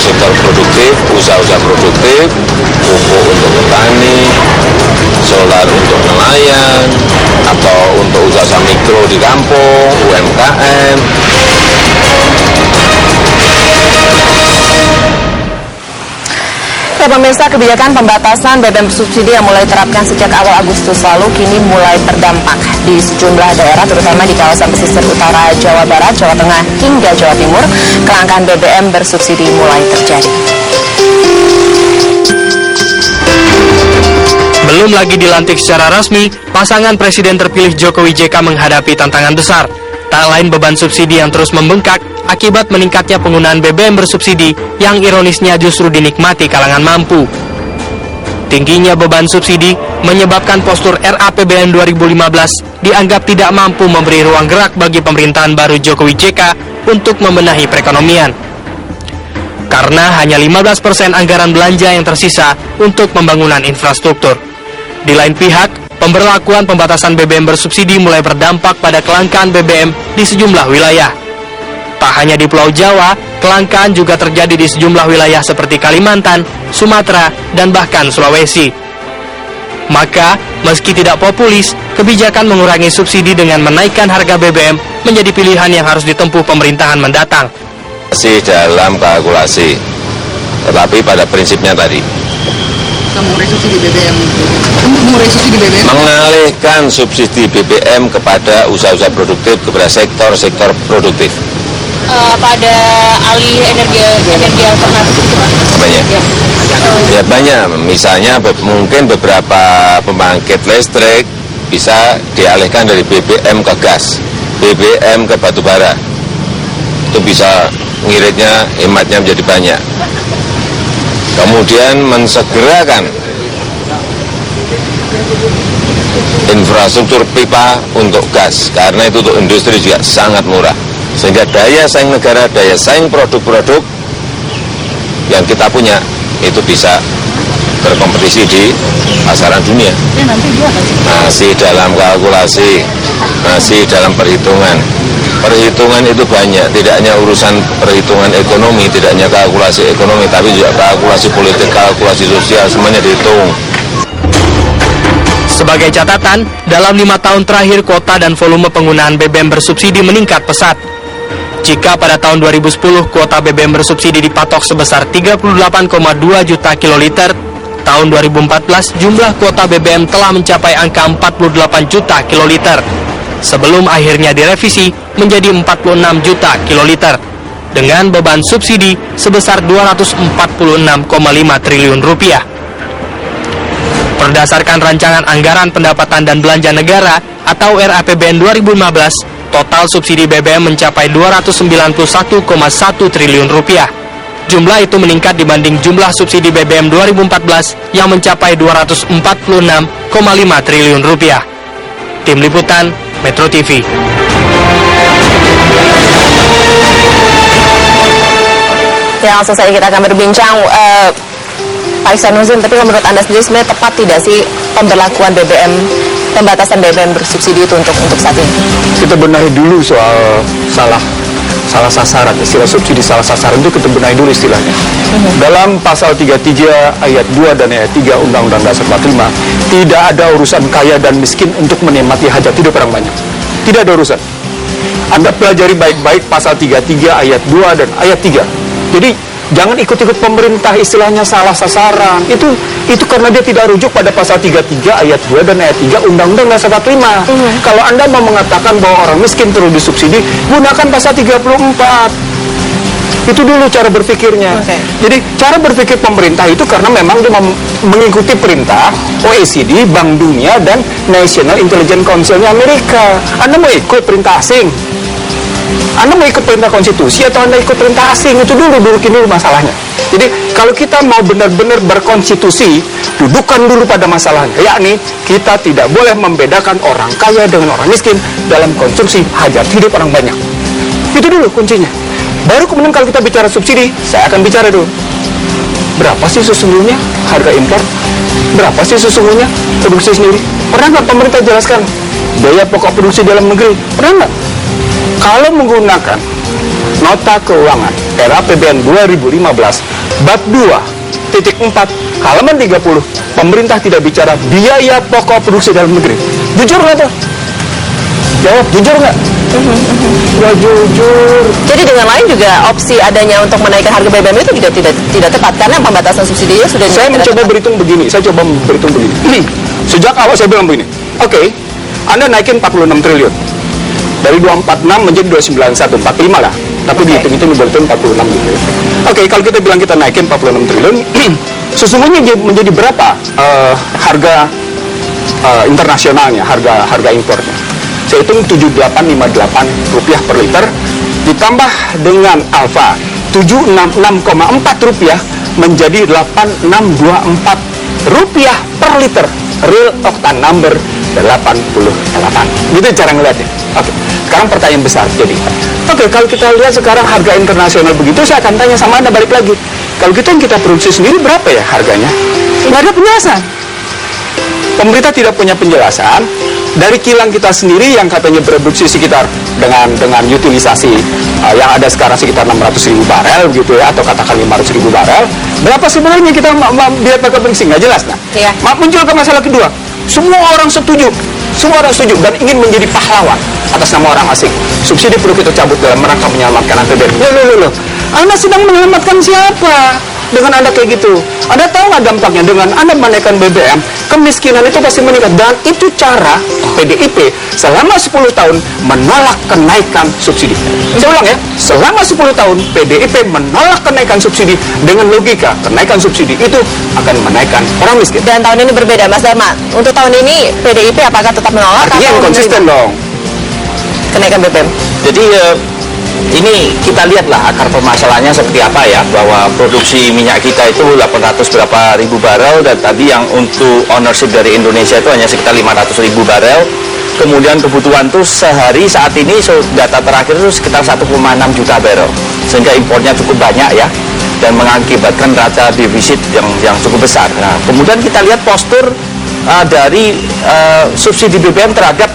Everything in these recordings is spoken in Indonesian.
sektor-sektor produktif, usaha-usaha produktif, pupuk untuk petani, solar untuk nelayan, atau untuk usaha mikro di kampung, UMKM. Ya, pemirsa, kebijakan pembatasan BBM bersubsidi yang mulai diterapkan sejak awal Agustus lalu kini mulai berdampak di sejumlah daerah, terutama di kawasan pesisir utara Jawa Barat, Jawa Tengah, hingga Jawa Timur. Kelangkaan BBM bersubsidi mulai terjadi. Belum lagi dilantik secara resmi, pasangan Presiden terpilih Jokowi JK menghadapi tantangan besar. Tak lain beban subsidi yang terus membengkak akibat meningkatnya penggunaan BBM bersubsidi yang ironisnya justru dinikmati kalangan mampu. Tingginya beban subsidi menyebabkan postur RAPBN 2015 dianggap tidak mampu memberi ruang gerak bagi pemerintahan baru Jokowi JK untuk membenahi perekonomian. Karena hanya 15% anggaran belanja yang tersisa untuk pembangunan infrastruktur. Di lain pihak, pemberlakuan pembatasan BBM bersubsidi mulai berdampak pada kelangkaan BBM di sejumlah wilayah. Tak hanya di Pulau Jawa, kelangkaan juga terjadi di sejumlah wilayah seperti Kalimantan, Sumatera, dan bahkan Sulawesi. Maka, meski tidak populis, kebijakan mengurangi subsidi dengan menaikkan harga BBM menjadi pilihan yang harus ditempuh pemerintahan mendatang. Masih dalam kalkulasi, tetapi pada prinsipnya tadi. Mengurangi subsidi BBM. Mengalihkan subsidi BBM kepada usaha-usaha produktif, kepada sektor-sektor produktif. Pada alih energi alternatif Banyak. Ya banyak. Misalnya mungkin beberapa pembangkit listrik bisa dialihkan dari BBM ke gas, BBM ke batu bara. Itu bisa ngiritnya, hematnya menjadi banyak. Kemudian mensegerakan infrastruktur pipa untuk gas, karena itu untuk industri juga sangat murah. Sehingga daya saing negara, daya saing produk-produk yang kita punya itu bisa berkompetisi di pasaran dunia. Masih dalam kalkulasi, masih dalam perhitungan. Perhitungan itu banyak, tidak hanya urusan perhitungan ekonomi, tidak hanya kalkulasi ekonomi, tapi juga kalkulasi politik, kalkulasi sosial, semuanya dihitung. Sebagai catatan, dalam 5 tahun terakhir kuota dan volume penggunaan BBM bersubsidi meningkat pesat. Jika pada tahun 2010 kuota BBM bersubsidi dipatok sebesar 38,2 juta kiloliter, tahun 2014 jumlah kuota BBM telah mencapai angka 48 juta kiloliter. Sebelum akhirnya direvisi menjadi 46 juta kiloliter dengan beban subsidi sebesar 246,5 triliun rupiah. Berdasarkan rancangan anggaran pendapatan dan belanja negara atau RAPBN 2015, total subsidi BBM mencapai 291,1 triliun rupiah. Jumlah itu meningkat dibanding jumlah subsidi BBM 2014 yang mencapai 246,5 triliun rupiah. Tim Liputan Metro TV. Ya, langsung saja kita akan berbincang, Pak Ihsanuddin, tapi menurut Anda sendiri sebenarnya tepat tidak sih pemberlakuan BBM, pembatasan BBM bersubsidi itu untuk saat ini? Kita benahi dulu soal salah sasaran, istilah subsidi salah sasaran itu kita benahi dulu istilahnya. Dalam pasal 33 ayat 2 dan ayat 3 Undang-Undang Dasar 45, tidak ada urusan kaya dan miskin untuk menikmati hajat hidup orang banyak. Tidak ada urusan. Anda pelajari baik-baik pasal 33 ayat 2 dan ayat 3. Jadi jangan ikut-ikut pemerintah istilahnya salah sasaran. Itu karena dia tidak rujuk pada pasal 33 ayat 2 dan ayat 3 Undang-Undang Dasar 45. Kalau Anda mau mengatakan bahwa orang miskin perlu disubsidi, gunakan pasal 34. Itu dulu cara berpikirnya. Jadi cara berpikir pemerintah itu karena memang dia mengikuti perintah OECD, Bank Dunia, dan National Intelligence Council-nya Amerika. Anda mau ikut perintah asing? Anda mau ikut perintah konstitusi atau Anda ikut perintah asing? Itu dudukin dulu masalahnya. Jadi kalau kita mau benar-benar berkonstitusi, dudukan dulu pada masalahnya, yakni kita tidak boleh membedakan orang kaya dengan orang miskin dalam konsumsi hajat hidup orang banyak. Itu dulu kuncinya. Baru kemudian kalau kita bicara subsidi, saya akan bicara dulu. Berapa sih sesungguhnya harga impor? Berapa sih sesungguhnya produksi sendiri? Pernah nggak pemerintah jelaskan biaya pokok produksi dalam negeri? Pernah nggak? Kalau menggunakan nota keuangan RAPBN 2015 bab 2.4 halaman 30, pemerintah tidak bicara biaya pokok produksi dalam negeri. Jujur nggak tuh? Jawab, jujur nggak? Nggak jujur. Jadi dengan lain juga opsi adanya untuk menaikkan harga BBM itu juga tidak tepat karena pembatasan subsidinya sudah. Saya mencoba berhitung begini. Sejak awal saya bilang begini. Oke, Anda naikin 46 triliun. Dari 246 menjadi 291, 45 lah. Tapi dihitung-hitung berhitung 46 gitu. Oke, kalau kita bilang kita naikin 46 triliun, sesungguhnya menjadi berapa harga internasionalnya, harga impornya? Saya hitung 7858 rupiah per liter, ditambah dengan alfa 766,4 rupiah menjadi 8624 rupiah per liter. Real octane number 88. Gitu cara ngeliatnya. Oke, sekarang pertanyaan besar jadi. Oke, kalau kita lihat sekarang harga internasional begitu, saya akan tanya sama Anda balik lagi. Kalau kita yang kita produksi sendiri berapa ya harganya? Nggak ada penjelasan. Pemerintah tidak punya penjelasan. Dari kilang kita sendiri yang katanya produksi sekitar dengan utilisasi yang ada sekarang sekitar 600.000 barel gitu ya, atau katakan 500.000 barel, berapa sebenarnya kita biar pakai bensin? Nggak jelas. Nah, muncul ke masalah kedua. Semua orang setuju dan ingin menjadi pahlawan atas nama orang asing. Subsidi perlu kita cabut dalam rangka menyelamatkan APBN. Loh. Anda sedang menyelamatkan siapa? Dengan Anda kayak gitu, Anda tahu nggak dampaknya dengan Anda menaikkan BBM, kemiskinan itu pasti meningkat. Dan itu cara PDIP selama 10 tahun menolak kenaikan subsidi. Saya ulang ya, selama 10 tahun PDIP menolak kenaikan subsidi dengan logika kenaikan subsidi itu akan menaikkan orang miskin. Dan tahun ini berbeda, Mas Dharma. Untuk tahun ini PDIP apakah tetap menolak? Artinya atau konsisten dong kenaikan BBM? Jadi ini kita lihatlah akar permasalahannya seperti apa ya, bahwa produksi minyak kita itu 800 berapa ribu barel, dan tadi yang untuk ownership dari Indonesia itu hanya sekitar 500.000 barel. Kemudian kebutuhan tuh sehari saat ini data terakhir itu sekitar 1,6 juta barel, sehingga impornya cukup banyak ya, dan mengakibatkan raca defisit yang cukup besar. Nah, kemudian kita lihat postur dari subsidi BBM terhadap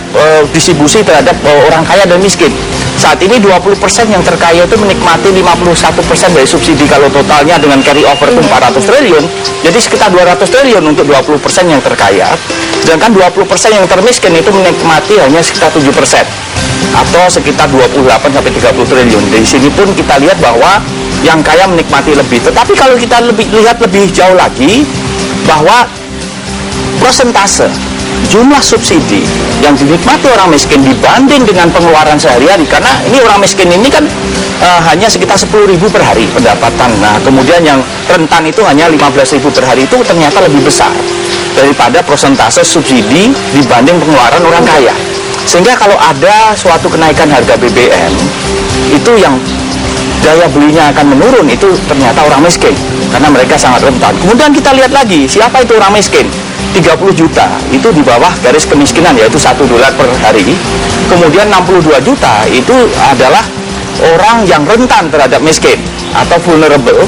distribusi terhadap orang kaya dan miskin. Saat ini 20% yang terkaya itu menikmati 51% dari subsidi, kalau totalnya dengan carry over itu 400 triliun, jadi sekitar 200 triliun untuk 20% yang terkaya. Sedangkan 20% yang termiskin itu menikmati hanya sekitar 7%, atau sekitar 28-30 triliun. Dari sini pun kita lihat bahwa yang kaya menikmati lebih. Tetapi kalau kita lihat lebih jauh lagi, bahwa persentase jumlah subsidi yang dinikmati orang miskin dibanding dengan pengeluaran sehari-hari, karena ini orang miskin ini kan hanya sekitar 10.000 per hari pendapatan. Nah, kemudian yang rentan itu hanya 15.000 per hari, itu ternyata lebih besar daripada persentase subsidi dibanding pengeluaran orang kaya. Sehingga kalau ada suatu kenaikan harga BBM, itu yang daya belinya akan menurun, itu ternyata orang miskin, karena mereka sangat rentan. Kemudian kita lihat lagi, siapa itu orang miskin? 30 juta itu di bawah garis kemiskinan, yaitu $1 per hari. Kemudian 62 juta itu adalah orang yang rentan terhadap miskin atau vulnerable,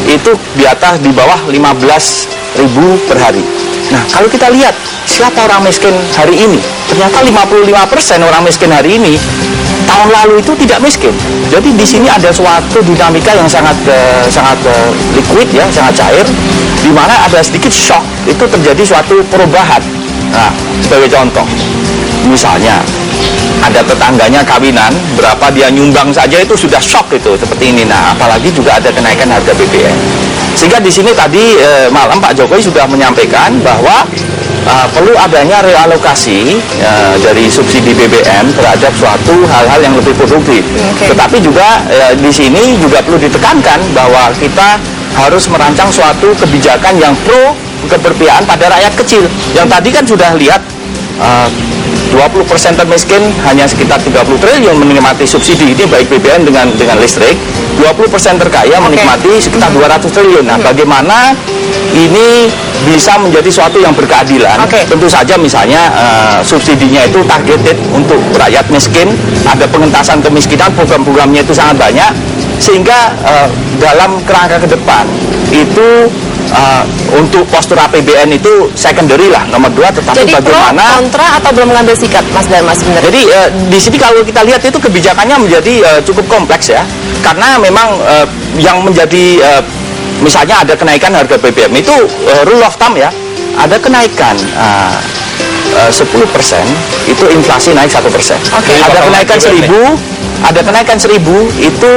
itu di atas di bawah 15.000 per hari. Nah, kalau kita lihat siapa orang miskin hari ini, ternyata 55% orang miskin hari ini tahun lalu itu tidak miskin. Jadi di sini ada suatu dinamika yang sangat liquid ya, sangat cair, di mana ada sedikit shock, itu terjadi suatu perubahan. Nah, sebagai contoh, misalnya ada tetangganya kawinan, berapa dia nyumbang saja itu sudah shock itu seperti ini. Nah, apalagi juga ada kenaikan harga BBM. Sehingga di sini tadi malam Pak Jokowi sudah menyampaikan bahwa perlu adanya realokasi dari subsidi BBM terhadap suatu hal-hal yang lebih produktif. Tetapi juga di sini juga perlu ditekankan bahwa kita harus merancang suatu kebijakan yang pro keberpihakan pada rakyat kecil. Yang tadi kan sudah lihat 20% termiskin hanya sekitar 30 triliun menikmati subsidi, ini baik BBM dengan listrik. 20% terkaya menikmati sekitar 200 triliun. Nah, bagaimana ini bisa menjadi suatu yang berkeadilan? Tentu saja misalnya subsidinya itu targeted untuk rakyat miskin, ada pengentasan kemiskinan, program-programnya itu sangat banyak. Sehingga dalam kerangka ke depan itu untuk postur APBN itu secondary lah, nomor 2. Tetapi Jadi pro, bagaimana kontra atau belum mengambil sikap, Mas Dharma sebenarnya? jadi di sini kalau kita lihat itu kebijakannya menjadi cukup kompleks ya, karena memang yang menjadi misalnya ada kenaikan harga BBM itu rule of thumb ya, ada kenaikan 10% itu inflasi naik 1%. Ada kenaikan 1.000 itu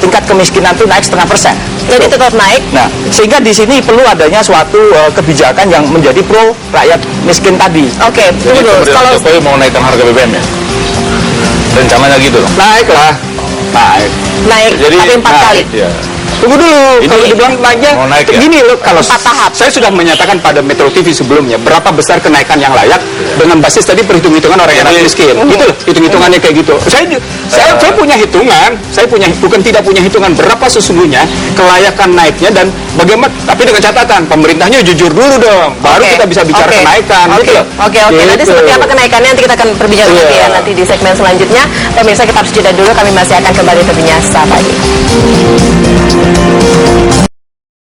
tingkat kemiskinan itu naik 0,5%. Jadi tetap naik. Nah, sehingga di sini perlu adanya suatu kebijakan yang menjadi pro rakyat miskin tadi. Oke, tunggu dulu. Kalau Jokowi mau naikkan harga BBM ya? Rencananya gitu loh. Naik lah, naik. tapi 4 kali. Ya. Tunggu dulu, kalau dibilang naiknya mau naik ya? gini loh, kalau 4 tahap. saya sudah menyatakan pada Metro TV sebelumnya berapa besar kenaikan yang layak dengan basis tadi perhitung-hitungan orang yang miskin, gitu loh, hitung-hitungannya kayak gitu. Saya punya hitungan, bukan tidak punya hitungan berapa sesungguhnya kelayakan naiknya dan bagaimana, tapi dengan catatan pemerintahnya jujur dulu dong, baru kita bisa bicara kenaikan, gitu loh. Oke. Nanti Gitu. seperti apa kenaikannya nanti kita akan berbicara lagi ya nanti di segmen selanjutnya. Pemirsa, kita harus jeda dulu. Kami masih akan kembali tentunya saat lagi.